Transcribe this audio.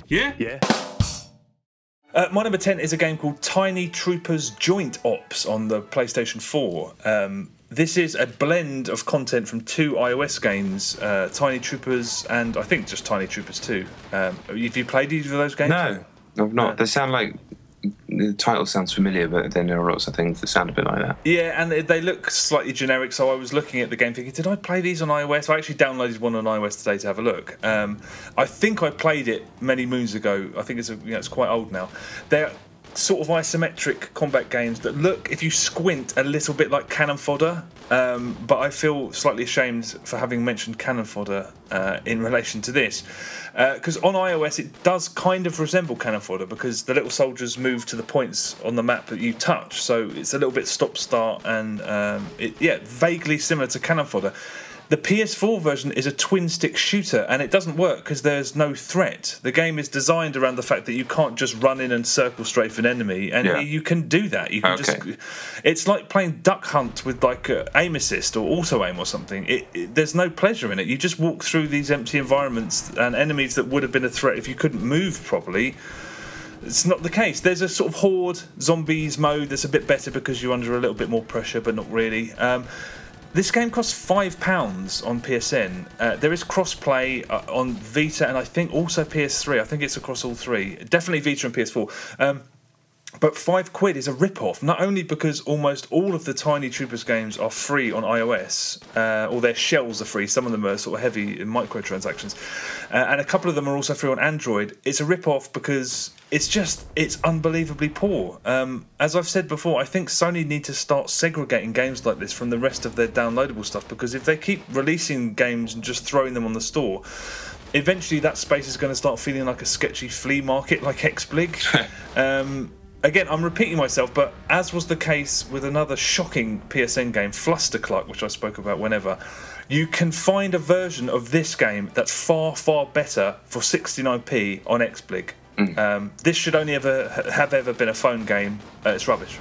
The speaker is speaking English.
Yeah? Yeah. My number 10 is a game called Tiny Troopers Joint Ops on the PlayStation 4. This is a blend of content from 2 iOS games, Tiny Troopers and I think just Tiny Troopers 2. Have you played either of those games? No, I've not. They sound like... The title sounds familiar, but then there are lots of things that sound a bit like that. Yeah, and they look slightly generic, so I was looking at the game thinking, did I play these on iOS? I actually downloaded one on iOS today to have a look. I think I played it many moons ago. I think it's quite old now. They're sort of isometric combat games that look, if you squint, a little bit like Cannon Fodder, but I feel slightly ashamed for having mentioned Cannon Fodder in relation to this. Because on iOS it does kind of resemble Cannon Fodder because the little soldiers move to the points on the map that you touch, so it's a little bit stop-start and vaguely similar to Cannon Fodder. The PS4 version is a twin-stick shooter, and it doesn't work because there's no threat. The game is designed around the fact that you can't just run in and circle strafe an enemy, and you can do that. You can just. It's like playing Duck Hunt with like aim assist or auto aim or something. There's no pleasure in it. You just walk through these empty environments and enemies that would have been a threat if you couldn't move properly. It's not the case. There's a sort of horde zombies mode that's a bit better because you're under a little bit more pressure, but not really. This game costs £5 on PSN. There is cross-play on Vita and I think also PS3. I think it's across all three. Definitely Vita and PS4. But £5 is a rip-off, not only because almost all of the Tiny Troopers games are free on iOS, or their shells are free, some of them are sort of heavy in microtransactions, and a couple of them are also free on Android. It's a rip-off because it's unbelievably poor. As I've said before, I think Sony need to start segregating games like this from the rest of their downloadable stuff, because if they keep releasing games and just throwing them on the store, eventually that space is going to start feeling like a sketchy flea market like XBlig. Again, I'm repeating myself, but as was the case with another shocking PSN game, Flustercluck, which I spoke about whenever, you can find a version of this game that's far, far better for 69p on XBlig. This should only have ever been a phone game. It's rubbish.